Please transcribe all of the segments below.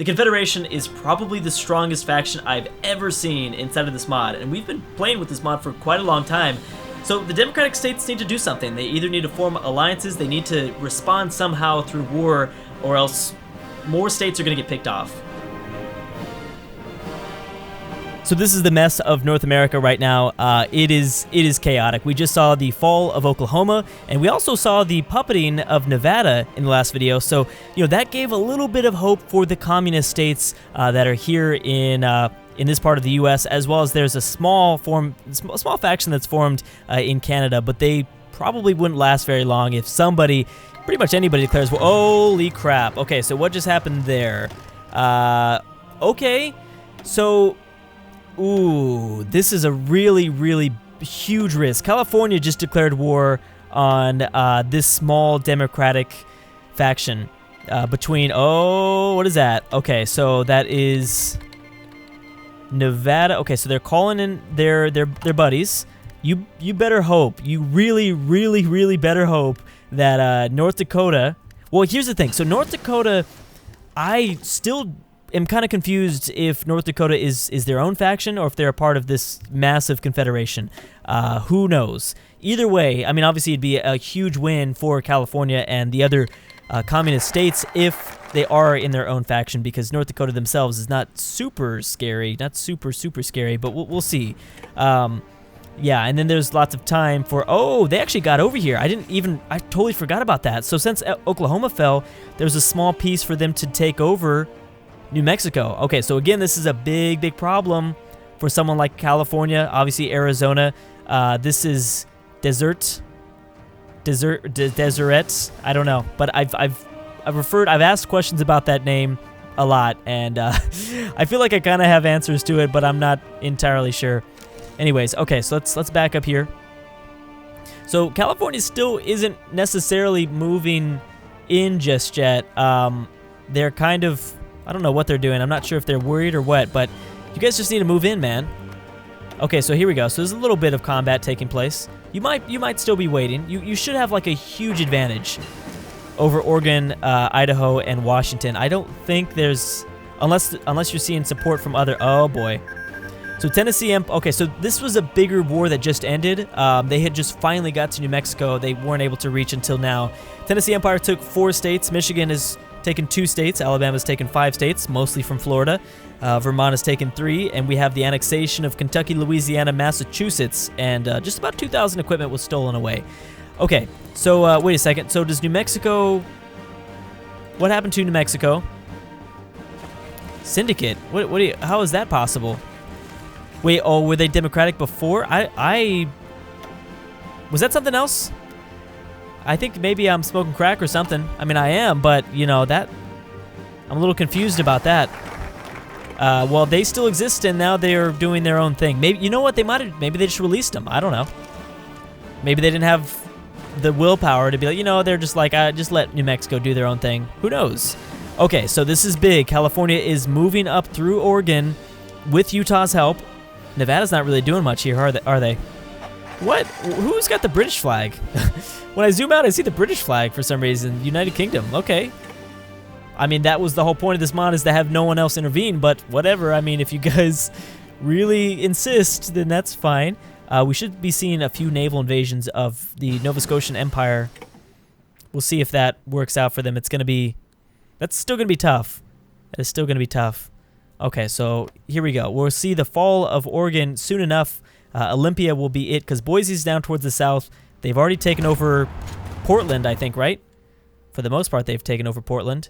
The Confederation is probably the strongest faction I've ever seen inside of this mod, and we've been playing with this mod for quite a long time. So the democratic states need to do something. They either need to form alliances, they need to respond somehow through war, or else more states are going to get picked off. So this is the mess of North America right now. It is chaotic. We just saw the fall of Oklahoma, and we also saw the puppeting of Nevada in the last video. So, you know, that gave a little bit of hope for the communist states that are here in this part of the U.S., as well as there's a small faction that's formed in Canada, but they probably wouldn't last very long if somebody, pretty much anybody, declares, well, holy crap. Okay, so what just happened there? Okay, so... Ooh, this is a really, really huge risk. California just declared war on this small democratic faction between, what is that? Okay, so that is Nevada. Okay, so they're calling in their buddies. You better hope. You really, really, really better hope that North Dakota... Well, here's the thing. So North Dakota, I still... I'm kind of confused if North Dakota is their own faction or if they're a part of this massive confederation. Who knows? Either way, I mean, obviously it'd be a huge win for California and the other communist states if they are in their own faction, because North Dakota themselves is not super scary, not super scary, but we'll see. Yeah, and then there's lots of time for, they actually got over here. I totally forgot about that. So since Oklahoma fell, there's a small piece for them to take over New Mexico. Okay, so again, this is a big problem for someone like California. Obviously, Arizona. This is deseret. I don't know, but I've asked questions about that name a lot, and I feel like I kind of have answers to it, but I'm not entirely sure. Anyways, okay, so let's back up here. So California still isn't necessarily moving in just yet. They're kind of, I don't know what they're doing. I'm not sure if they're worried or what, but you guys just need to move in, man. Okay, so here we go. So there's a little bit of combat taking place. You might still be waiting. You should have like a huge advantage over Oregon, Idaho, and Washington. I don't think there's, unless you're seeing support from other. Oh boy. So Tennessee. Okay, so this was a bigger war that just ended. They had just finally got to New Mexico. They weren't able to reach until now. Tennessee Empire took 4 states. Michigan has taken 2 states. Alabama's taken 5 states, mostly from Florida. Vermont has taken 3, and we have the annexation of Kentucky, Louisiana, Massachusetts, and just about 2,000 equipment was stolen away. Okay, so wait a second. So does New Mexico... What happened to New Mexico? Syndicate? How is that possible? Wait, were they democratic before? Was that something else? I think maybe I'm smoking crack or something. I mean, I am, but, you know, that... I'm a little confused about that. Well, they still exist, and now they're doing their own thing. Maybe, you know what? Maybe they just released them. I don't know. Maybe they didn't have the willpower to be like, you know, they're just like, just let New Mexico do their own thing. Who knows? Okay, so this is big. California is moving up through Oregon with Utah's help. Nevada's not really doing much here, are they? What? Who's got the British flag? When I zoom out, I see the British flag for some reason. United Kingdom. Okay. I mean, that was the whole point of this mod, is to have no one else intervene, but whatever. I mean, if you guys really insist, then that's fine. We should be seeing a few naval invasions of the Nova Scotian Empire. We'll see if that works out for them. That's still going to be tough. That is still going to be tough. Okay, so here we go. We'll see the fall of Oregon soon enough. Olympia will be it, because Boise's down towards the south. They've already taken over Portland, I think, right? For the most part, they've taken over Portland.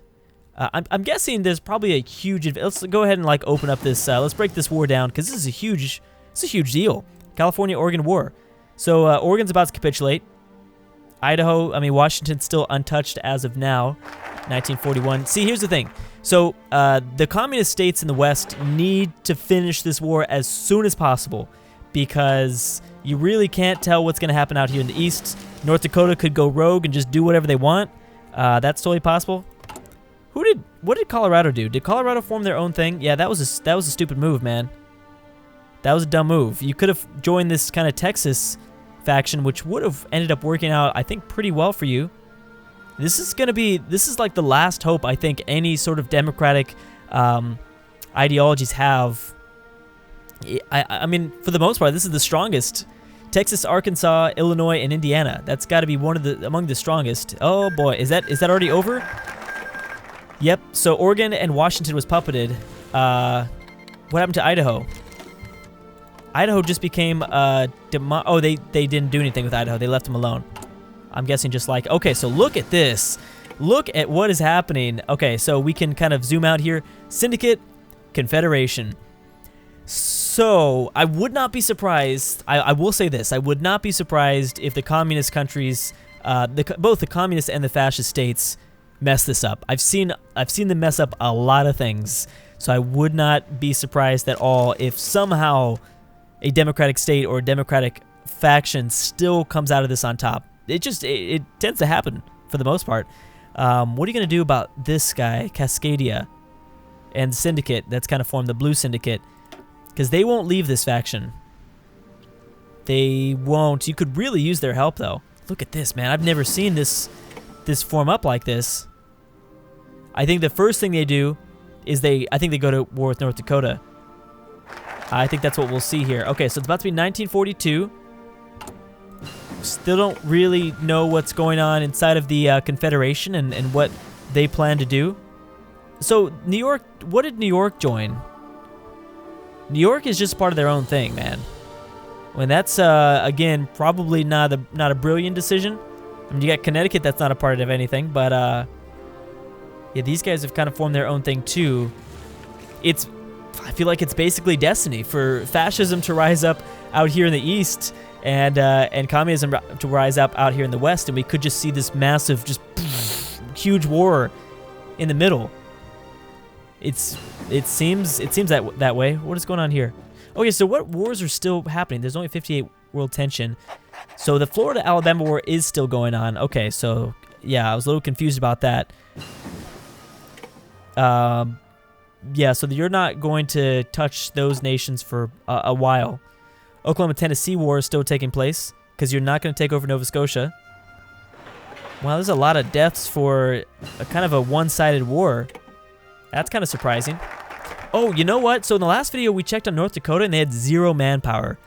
I'm guessing there's probably a huge... Let's go ahead and like open up this... let's break this war down, because this is a huge deal. California-Oregon war. So Oregon's about to capitulate. Washington's still untouched as of now. 1941. See, here's the thing. So the communist states in the West need to finish this war as soon as possible, because you really can't tell what's going to happen out here in the East. North Dakota could go rogue and just do whatever they want. That's totally possible. What did Colorado do? Did Colorado form their own thing? Yeah, that was a stupid move, man. That was a dumb move. You could have joined this kind of Texas faction, which would have ended up working out, I think, pretty well for you. This is like the last hope, I think, any sort of democratic ideologies have. I mean, for the most part, this is the strongest. Texas, Arkansas, Illinois, and Indiana. That's got to be among the strongest. Oh boy, is that already over? Yep. So Oregon and Washington was puppeted. What happened to Idaho? Idaho just became oh, they didn't do anything with Idaho. They left them alone. I'm guessing just like, okay, so look at this. Look at what is happening. Okay, so we can kind of zoom out here. Syndicate, Confederation. So I would not be surprised. I will say this. I would not be surprised if the communist countries, both the communist and the fascist states, mess this up. I've seen them mess up a lot of things. So I would not be surprised at all if somehow a democratic state or a democratic faction still comes out of this on top. It tends to happen for the most part. What are you going to do about this guy, Cascadia, and Syndicate that's kind of formed, the Blue Syndicate? Because they won't leave this faction. They won't. You could really use their help, though. Look at this, man. I've never seen this form up like this. I think the first thing they do is I think they go to war with North Dakota. I think that's what we'll see here. Okay, so it's about to be 1942. Still don't really know what's going on inside of the Confederation and what they plan to do. So New York, what did New York join? New York is just part of their own thing, man. When that's again probably not a brilliant decision. I mean, you got Connecticut that's not a part of anything, but yeah, these guys have kind of formed their own thing too. I feel like it's basically destiny for fascism to rise up out here in the east and communism to rise up out here in the west, and we could just see this massive, just huge war in the middle. It seems that way. What is going on here? Okay, so what wars are still happening? There's only 58 world tension. So the Florida-Alabama war is still going on. Okay, so yeah, I was a little confused about that. Yeah, so you're not going to touch those nations for a while. Oklahoma-Tennessee war is still taking place because you're not going to take over Nova Scotia. Wow, there's a lot of deaths for a kind of a one-sided war. That's kind of surprising. Oh, you know what? So in the last video, we checked on North Dakota, and they had 0 manpower.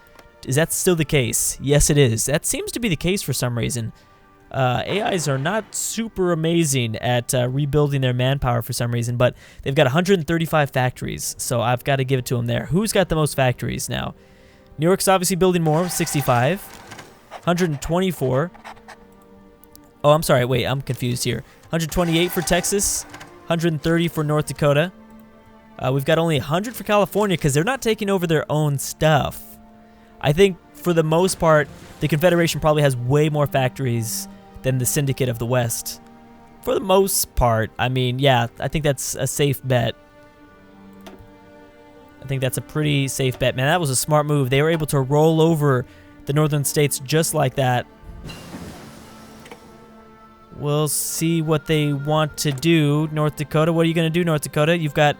Is that still the case? Yes, it is. That seems to be the case for some reason. AIs are not super amazing at rebuilding their manpower for some reason, but they've got 135 factories, so I've got to give it to them there. Who's got the most factories now? New York's obviously building more, 65. 124. Oh, I'm sorry. Wait, I'm confused here. 128 for Texas. 130 for North Dakota. We've got only 100 for California because they're not taking over their own stuff. I think for the most part, the Confederation probably has way more factories than the Syndicate of the West. For the most part, I mean, yeah, I think that's a safe bet. I think that's a pretty safe bet. Man, that was a smart move. They were able to roll over the northern states just like that. We'll see what they want to do. North Dakota, what are you going to do, North Dakota? You've got...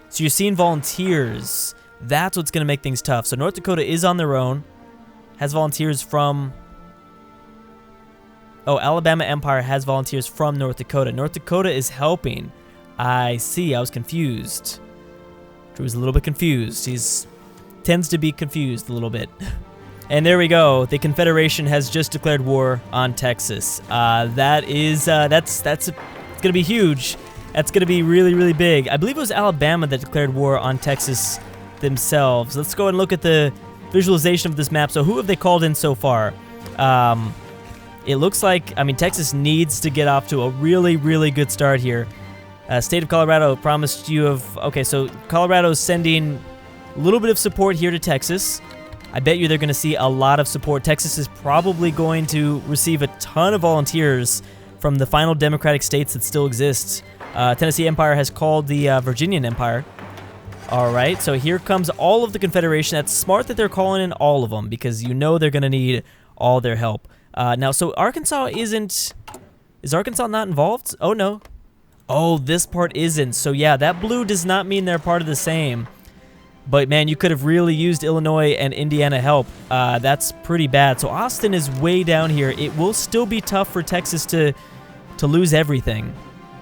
So you're seeing volunteers. That's what's going to make things tough. So North Dakota is on their own. Has volunteers from... Oh, Alabama Empire has volunteers from North Dakota. North Dakota is helping. I see. I was confused. Drew was a little bit confused. He's tends to be confused a little bit. And there we go. The Confederation has just declared war on Texas. It's gonna be huge. That's gonna be really, really big. I believe it was Alabama that declared war on Texas themselves. Let's go and look at the visualization of this map. So who have they called in so far? It looks like, I mean, Texas needs to get off to a really, really good start here. State of Colorado promised you of... Okay, so Colorado's sending a little bit of support here to Texas. I bet you they're going to see a lot of support. Texas is probably going to receive a ton of volunteers from the final democratic states that still exist. Tennessee Empire has called the Virginian Empire. All right, so here comes all of the Confederation. That's smart that they're calling in all of them because you know they're going to need all their help. Now, so Arkansas isn't... Is Arkansas not involved? Oh, no. Oh, this part isn't. So, yeah, that blue does not mean they're part of the same. But, man, you could have really used Illinois and Indiana help. That's pretty bad. So, Austin is way down here. It will still be tough for Texas to lose everything.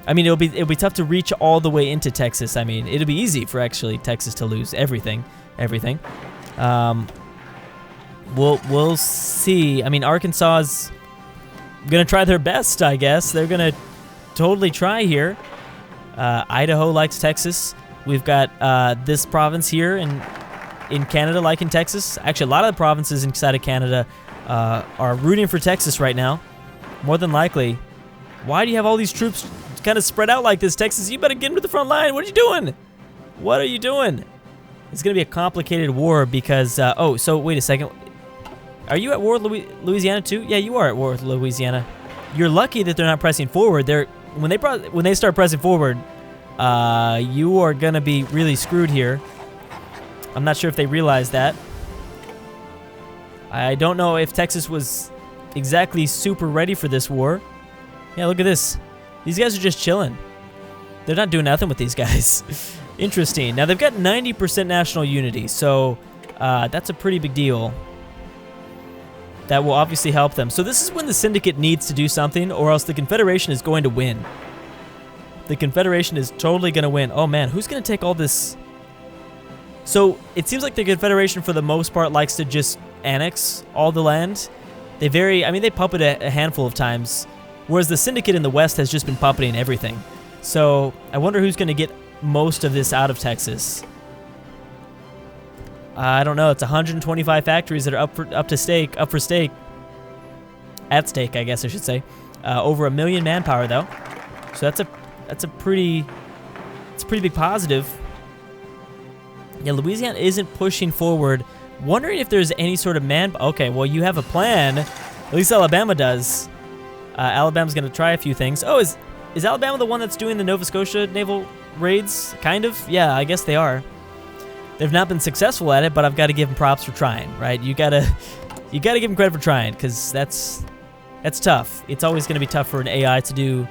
I mean, it'll be tough to reach all the way into Texas. I mean, it'll be easy for actually Texas to lose everything. We'll see. I mean, Arkansas is gonna try their best, I guess. They're gonna totally try here. Idaho likes Texas. We've got this province here in Canada like in Texas. Actually, a lot of the provinces inside of Canada are rooting for Texas right now, more than likely. Why do you have all these troops kind of spread out like this, Texas? You better get into the front line. What are you doing? What are you doing? It's going to be a complicated war because, oh, so wait a second. Are you at war with Louisiana too? Yeah, you are at war with Louisiana. You're lucky that they're not pressing forward. When they start pressing forward, you are going to be really screwed here. I'm not sure if they realize that. I don't know if Texas was exactly super ready for this war. Yeah, look at this. These guys are just chilling. They're not doing nothing with these guys. Interesting. Now, they've got 90% national unity, so that's a pretty big deal. That will obviously help them. So this is when the Syndicate needs to do something, or else the Confederation is going to win. The Confederation is totally going to win. Oh, man, who's going to take all this? So it seems like the Confederation, for the most part, likes to just annex all the land. They puppet a handful of times, whereas the Syndicate in the West has just been puppeting everything. So I wonder who's going to get most of this out of Texas. I don't know. It's 125 factories that are up for stake. At stake, I guess I should say. Over 1 million manpower, though. So that's a pretty big positive. Yeah, Louisiana isn't pushing forward. Wondering if there's any sort of okay, well, you have a plan. At least Alabama does. Alabama's going to try a few things. Oh, is Alabama the one that's doing the Nova Scotia naval raids? Kind of. Yeah, I guess they are. They've not been successful at it, but I've got to give them props for trying, right? You gotta give them credit for trying, because that's tough. It's always going to be tough for an AI to do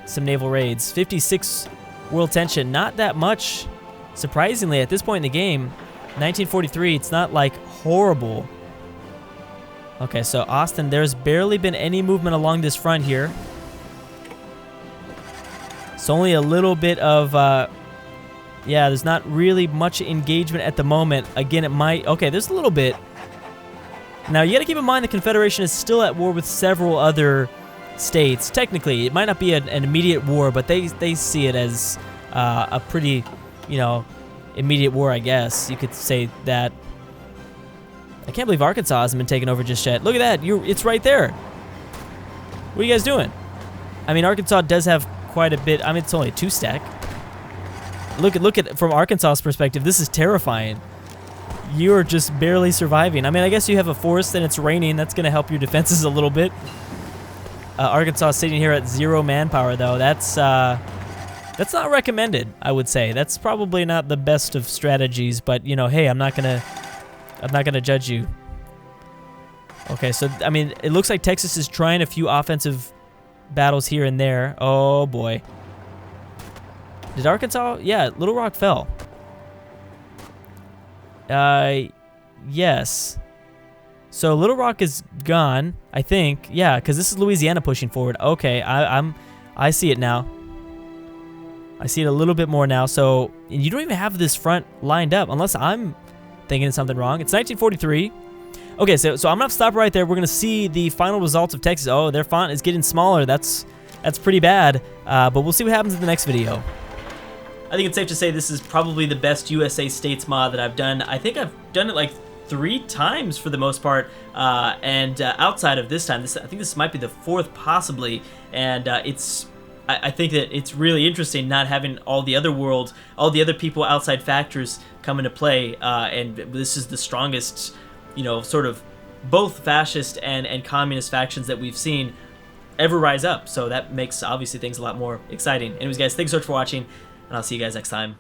some naval raids. 56 world tension, not that much. Surprisingly, at this point in the game, 1943, it's not like horrible. Okay, so Austin, there's barely been any movement along this front here. It's only a little bit of, yeah, there's not really much engagement at the moment. Again, it might, okay, there's a little bit. Now, you got to keep in mind the Confederation is still at war with several other states. Technically, it might not be an immediate war, but they see it as a pretty, immediate war, I guess. You could say that. I can't believe Arkansas hasn't been taken over just yet. Look at that. It's right there. What are you guys doing? I mean, Arkansas does have quite a bit. I mean, it's only a 2-stack. Look at from Arkansas's perspective, this is terrifying. You're just barely surviving. I mean, I guess you have a forest and it's raining. That's going to help your defenses a little bit. Arkansas sitting here at 0 manpower, though. That's not recommended, I would say. That's probably not the best of strategies, but hey, I'm not gonna judge you. Okay, so I mean, it looks like Texas is trying a few offensive battles here and there. Oh boy. Did Arkansas? Yeah, Little Rock fell. Yes. So Little Rock is gone, I think. Yeah, because this is Louisiana pushing forward. Okay, I see it now. I see it a little bit more now. So you don't even have this front lined up, unless I'm thinking something wrong. It's 1943. Okay, so I'm gonna stop right there. We're gonna see the final results of Texas. Oh, their font is getting smaller. That's pretty bad. But we'll see what happens in the next video. I think it's safe to say this is probably the best USA States mod that I've done. I think I've done it like 3 times for the most part, and outside of this time, I think this might be the 4th possibly, and I think that it's really interesting not having all the other people outside factors come into play, and this is the strongest, sort of both fascist and communist factions that we've seen ever rise up, so that makes obviously things a lot more exciting. Anyways, guys, thanks so much for watching, and I'll see you guys next time.